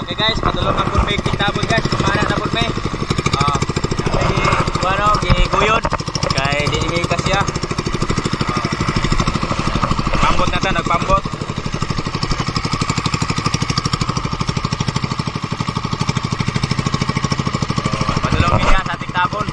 Okay guys, padulong na po may kitabon guys. Kumana na po may. Bueno, giguyod. Kaya di imikas siya. Pambot na ta, nagpambot. Padulong niya sa ating tabon.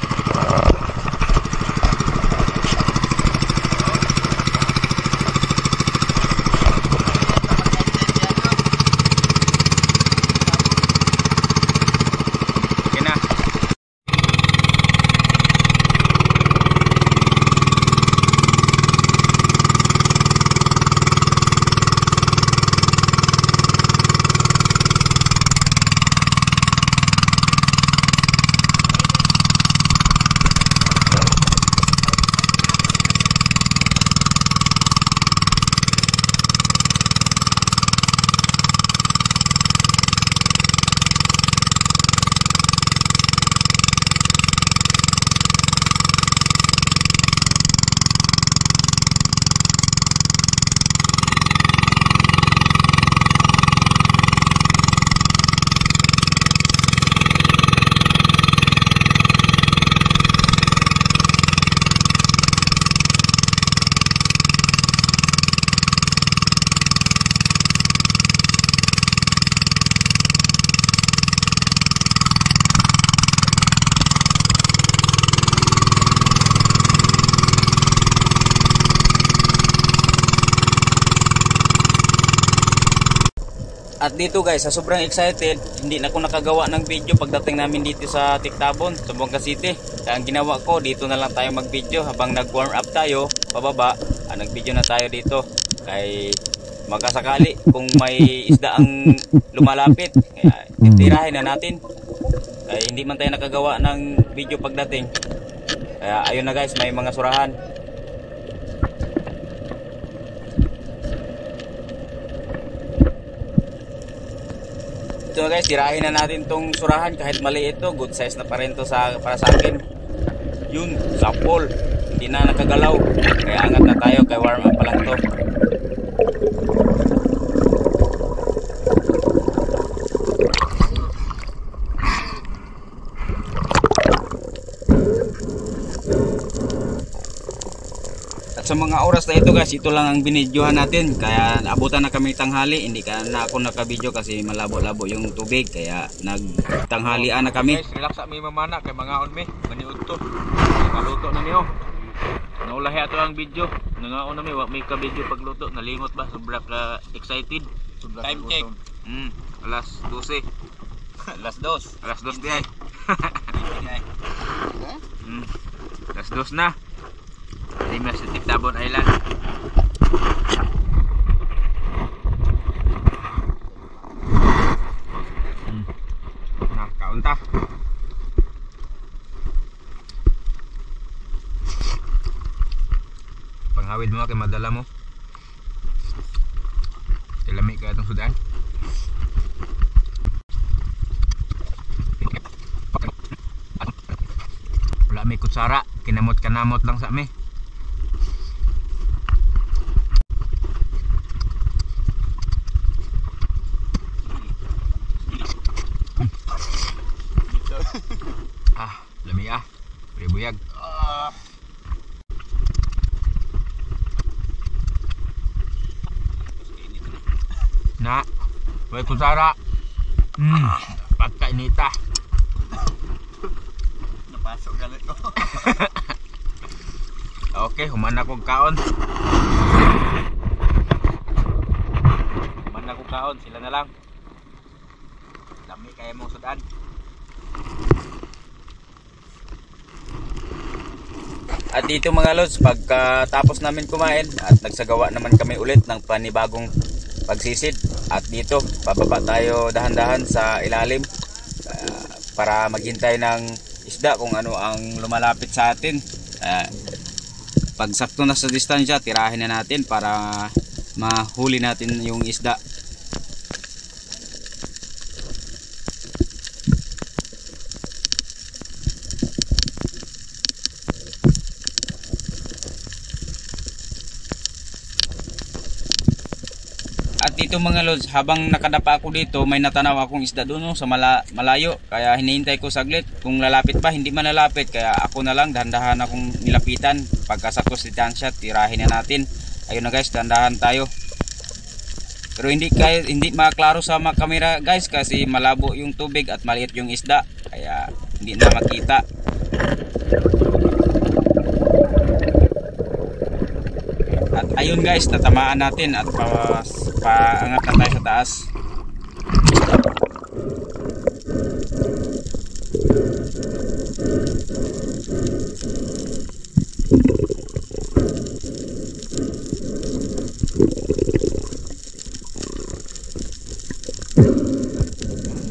At dito guys, sa sobrang excited, hindi na ako nakagawa ng video pagdating namin dito sa Tiktabon, Zamboanga City. Kaya ang ginawa ko, dito na lang tayo mag-video habang nag-warm up tayo, pababa, nag-video na tayo dito. Kaya magkasakali kung may isda ang lumalapit, kaya titirahin na natin. Kaya hindi man tayo nakagawa ng video pagdating. Kaya ayun na guys, may mga surahan. Ito guys, tirahin na natin tong surahan kahit maliit to, good size na pa rin to para sa akin. Yun, sapol, hindi na nakagalaw. Kaya angat na tayo, kaya warm up pa lang to. At sa mga oras na ito guys, ito lang ang binidyohan natin. Kaya abutan na kami tanghali. Hindi ka na ako nakabidyo kasi malabo-labo yung tubig. Kaya nagtanghalian na kami. Guys, relax sa may mamana kay mga on me. Maniud to. Maluto na niyo. Naulahi ato ang video. Nangaon na may ka-video pagluto. Nalingot ba? Sobra ka excited. Sobra time check. Alas 12. Alas 2. Alas 2 di ay. Alas 2 na. Ay sa Tiktabon Island. Nakaunta. Panghawid mo kay madala mo. Tilami ka itong sudan. Wala may kutsara. Kinamot-kanamot lang sa me. Lami buyag. Na, way kutsara. Pagkainita. Napasok galit ko. Okay, humana kong kaon. Humana kong kaon, sila na lang. Lami kaya mong sudan. At dito mga lods, pagkatapos namin kumain at nagsagawa naman kami ulit ng panibagong pagsisid. At dito, bababa tayo dahan-dahan sa ilalim para maghintay ng isda kung ano ang lumalapit sa atin. Pag sakto na sa distansya, tirahin na natin para mahuli natin yung isda. At At dito mga lods, habang nakadapa ako dito, may natanaw akong isda doon sa malayo. Kaya hinihintay ko saglit kung lalapit pa, hindi man lalapit. Kaya ako na lang, dahan-dahan akong nilapitan. Pagkasakto si Dansha, tirahin na natin. Ayun na guys, dahan-dahan tayo. Pero hindi makaklaro sa mga kamera guys, kasi malabo yung tubig at maliit yung isda. Kaya hindi na makita. At ayun guys, tatamaan natin at paangat na tayo sa taas.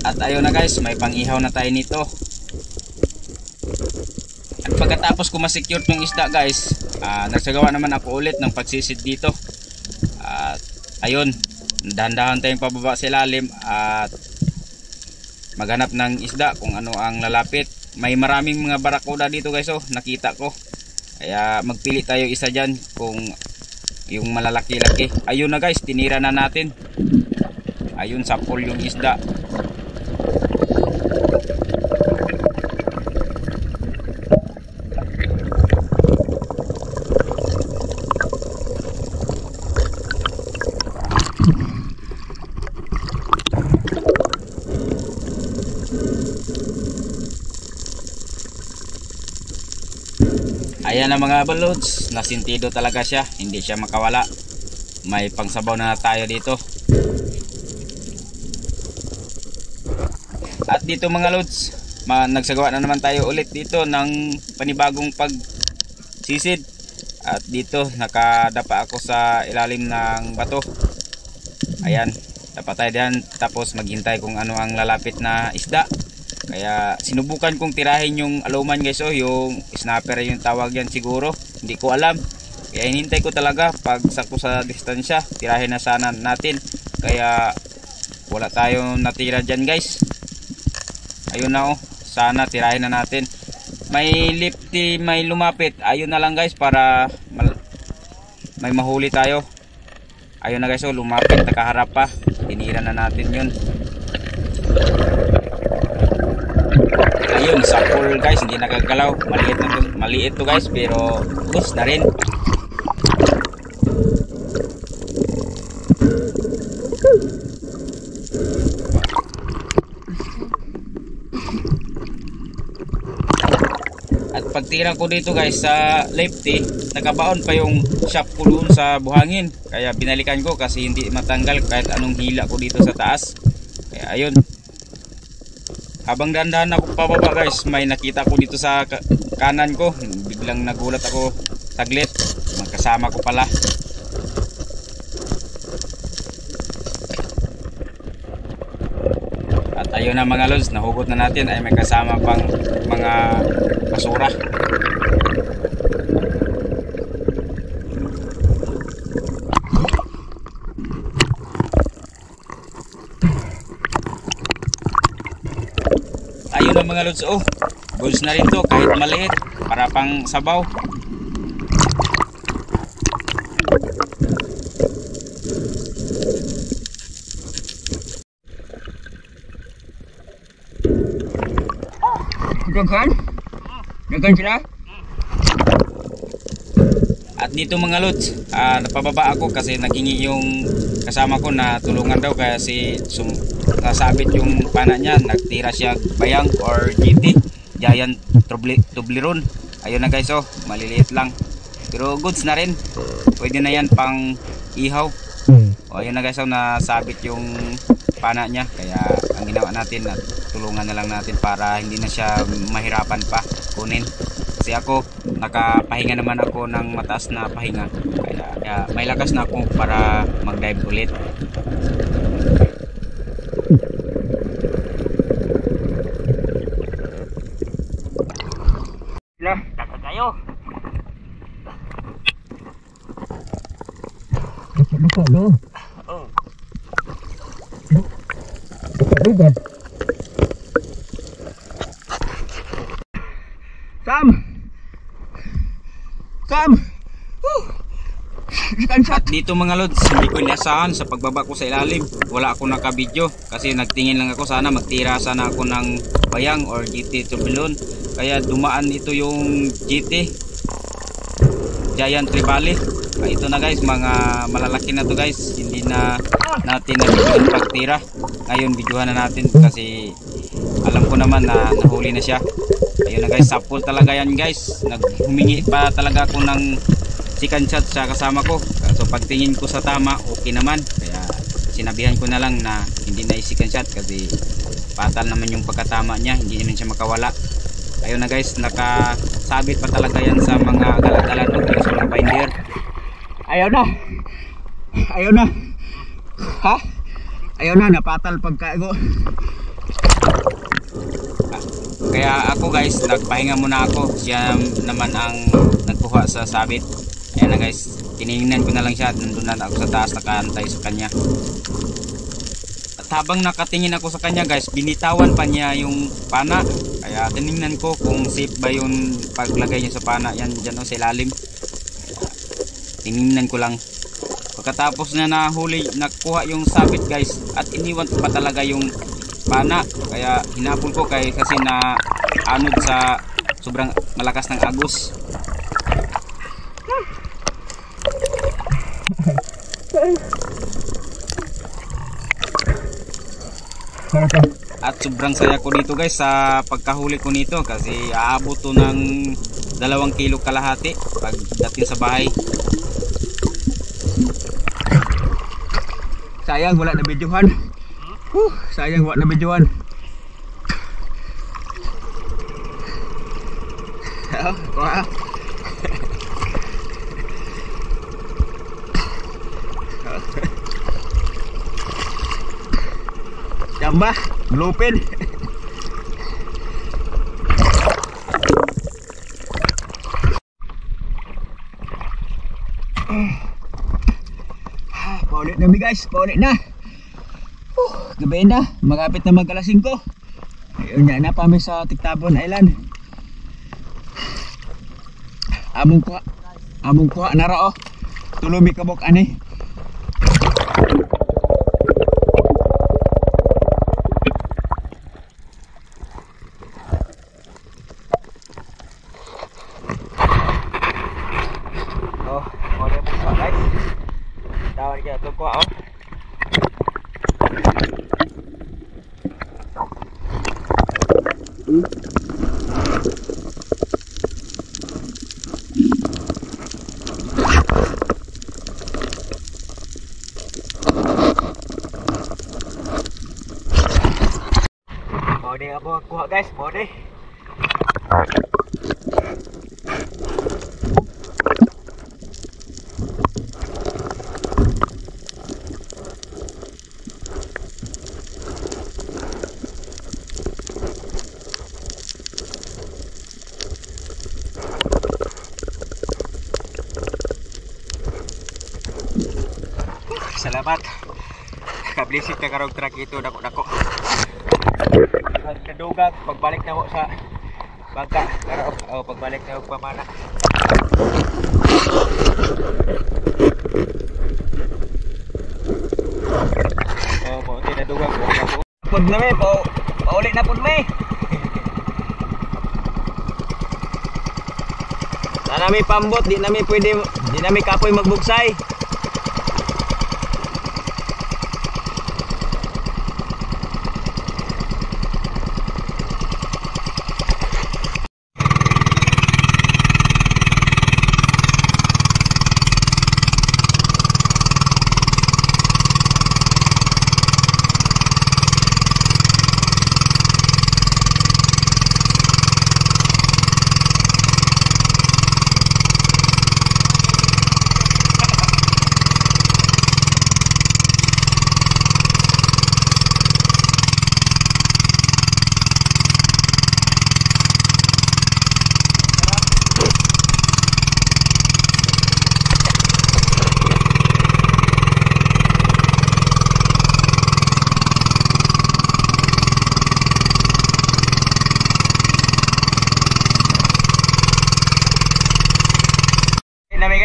At ayun na guys, may pang-ihaw na tayo nito. At pagkatapos ko ma-secure tong isda guys, nagsagawa naman ako ulit ng pagsisid dito. At ayun, dahan-dahan tayong pababa sa ilalim at maghanap ng isda kung ano ang lalapit. May maraming mga barakuda dito guys, oh, nakita ko. Kaya magpili tayo isa dyan kung yung malalaki-laki. Ayun na guys, tinira na natin. Ayun, sapol yung isda. Ayan na mga balods, nasintido talaga siya, hindi siya makawala. May pangsabaw na tayo dito. At dito mga lods, nagsagawa na naman tayo ulit dito ng panibagong pagsisid. At dito nakadapa ako sa ilalim ng bato. Ayan, dapat tayo diyan, tapos maghintay kung ano ang lalapit na isda. Kaya sinubukan kong tirahin yung aluman guys, oh, yung snapper yung tawag yan siguro, hindi ko alam. Kaya hinintay ko talaga pag sakto sa distansya, tirahin na sana natin. Kaya wala tayong natira dyan guys. Ayun na, oh, sana tirahin na natin. May lifty, may lumapit. Ayun na lang guys, para may mahuli tayo. Ayun na guys, oh, lumapit, nakaharap pa. Tinira na natin yun. Ayun, sapol guys, hindi nagagalaw. Maliit to guys, pero bus na rin. At pagtira ko dito guys sa lefty, nakabaon pa yung shop ko doon sa buhangin. Kaya binalikan ko kasi hindi matanggal kahit anong hila ko dito sa taas. Kaya ayun, habang dandahan ako pababa guys, may nakita ko dito sa kanan ko. Biglang nagulat ako saglit, magkasama ko pala. At ayun na mga lods, nahugot na natin, ay may kasama pang mga basura. Ayun na mga lods, oh, goods na rin to kahit maliit, para pang sabaw. Dagan sila. At dito mga lods, napababa ako kasi naghingi yung kasama ko na tulungan daw kasi nasabit yung pana niya, nagtira siya bayang or GT, giant tubleron. Ayun na guys, oh, maliliit lang pero goods na rin, pwede na yan pang ihaw. O ayun na guys, oh, nasabit yung pana niya, kaya ang ginawa natin at tulungan na lang natin para hindi na siya mahirapan pa kunin. Kasi ako, nakapahinga naman ako ng mataas na pahinga, kaya may lakas na ako para mag-dive ulit. Lah, takot tayo. Lupa lo. Oh. Lupa. Sam. At dito mga lods, hindi ko inasahan sa pagbaba ko sa ilalim. Wala ako nakabidyo kasi nagtingin lang ako, sana magtira sana ako ng bayang or GT turbulon. Kaya dumaan ito yung GT Giant Trevally. Ito na guys, mga malalaki na to guys. Hindi na natin nabidyohan pagtira. Ngayon videohan na natin kasi alam ko naman na nahuli na siya. Ayun na guys, sapul talaga yan guys. Humingi pa talaga ako ng second shot sa kasama ko. So pagtingin ko sa tama, okay naman. Kaya sinabihan ko na lang na hindi na i-second shot kasi patal naman yung pagkatama niya. Hindi naman siya makawala. Ayun na guys, nakasabit pa talaga yan sa mga galagalan o sa mga binder. Ayaw na. Ayaw na. Ha? Ayaw na, napatal pagkaigo. Kaya ako guys, nagpahinga muna ako. Siya naman ang nagkuha sa sabit. Ayan na guys, tinignan ko na lang siya. Nandun na ako sa taas, nakaantay sa kanya. At habang nakatingin ako sa kanya guys, binitawan pa niya yung pana. Kaya tinignan ko kung safe ba yung paglagay niya sa pana. Yan dyan o sa ilalim. Tinignan ko lang. Pagkatapos na nahuli, nakuha yung sabit guys. At iniwan pa talaga yung pana. Kaya hinapol ko kasi na anod sa sobrang malakas ng agos. At sobrang saya ko dito guys sa pagkahuli ko nito kasi aabot to ng 2 kilo kalahati pagdating sa bahay. Sayang wala na videohan. Sayang wala na videohan. Kuha. Jamba, lupin. Paulit na mi guys, paulit na. Gabi na, magapit na mag-alas 5. Ayun na pa mi sa Tiktabon Island. Among kuha na ra oh. Tuloy mi kabok ani. Oh, ore mo sa guys. Tawag niya to kuha oh. Mode ako kuha guys, mode. Salamat. Kablisik ka karong truck ito dako-dako. Kadugag pagbalik na mo sa bangka. Pero pagbalik na mo pamana. Mo tinadugag ko. Pud na me, pauli na pud me. Na nami pambot, di nami kapoy magbugsay.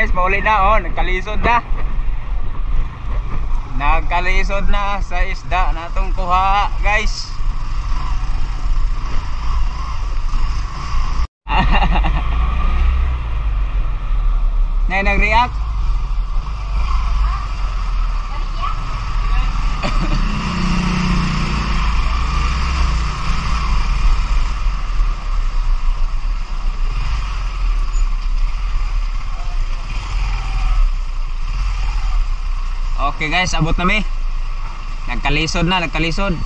guys, mauli na oh, nagkalisod na. Nagkalisod na sa isda na itong kuha guys. Nay nag-react. Okay guys, abot na mi. Nagkalisod na, nagkalisod.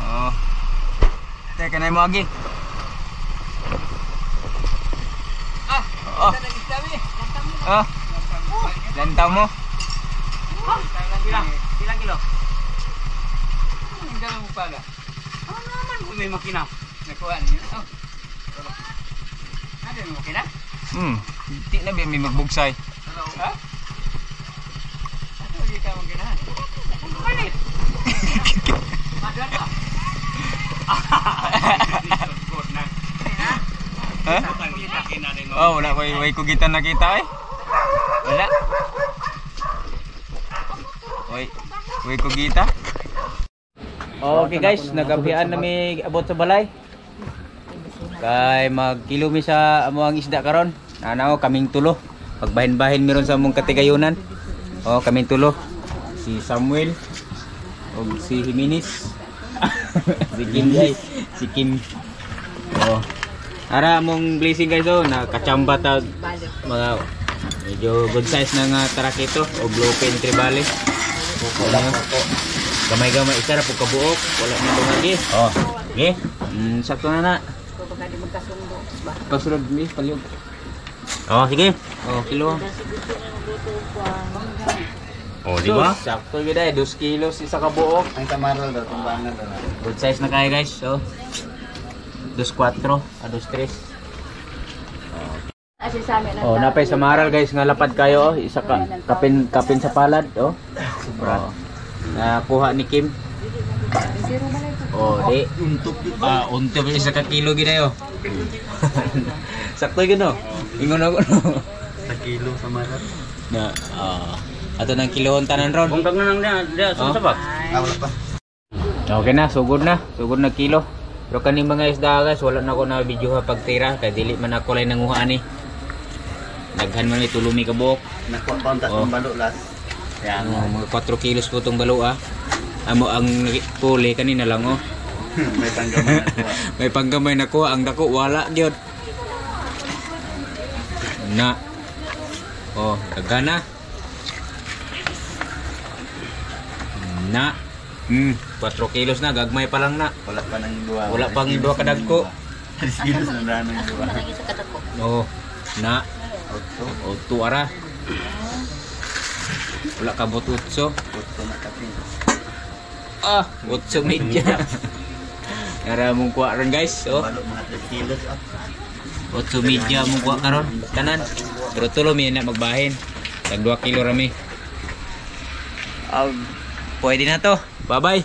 Oh. Teka na mo agi. Oh. Oh. Lantaw mo. Ilang kilo? Ang dami mo pala. Oh, naman mo may makina. Nakuha niyo. Oh. Ada mo makina? Di na ba may magbugsay? Ha? Ano di ka makina? Palit. Madal ka. Ha? Oh, wala way kugitan nakita eh. Wala. Way kugita. Okay guys, nagabihan na mi abot sa balay. Kay magkilo mi sa amo ang isda karon. Ano kaming tulo. Pagbahin-bahin meron sa among katigayunan. Oh, kaming tulo. Si Samuel ug si Jimenez. Si Kim guys, si Kim. Oh. Ara mong blessing guys oh, nakachamba ta mga medyo good size na nga tarakito o bluefin tribale. Gamay-gamay isa ra pug kabuok, wala na lagi. Oh, okay. Sakto na na. Pasulod ni palyog. Oh, sige. Oh, kilo. Oh, di ba? Sakto gyud ay 2 kilos isa ka buok. Ang kamarol daw tumbangan daw. Good size na kaya guys. So 2.4 a 2.3. Oh, napay sa maral guys nga lapad kayo oh. Isa ka kapin sa palad oh. Oh. Nakuha ni Kim. Oh, di untop isa ka kilo gid ayo. Sakto gyud no. Ingon ako no. Sa kilo sa maral. Na ato nang kilohon tanan ron. Kung kang nang dia sunsabak. Wala pa. Okay na, sugod na kilo. Pero kaning mga isda guys, wala na ako na video ha pagtira kay dili man ako lay nanguha ani. Daghan man ni tulumi ka buok. Nakuha pa ang tatong balo last. Yan, mga 4 kilos po itong balo ah. Amo ang puli kanina lang oh. May panggamay na kuha. May panggamay na ko, ang dako wala gyud. Na. Oh, daghan na. Na. 4 kilos na, gagmay pa lang na. Wala pa nang duwa. Wala pang 2 kadagko. 10 kilos na daan ng duwa. Oh, na. Oto ara. Wala ka bot utso. Oto na kapi. Ah, utso media. Ara mong kuha ron guys. Oh, Balo mga 3 kilos. utso media mong kuha karon. Tanan. Pero tulo mi na magbahin. Tag 2 kilo rami. Pwede na to. Bye-bye.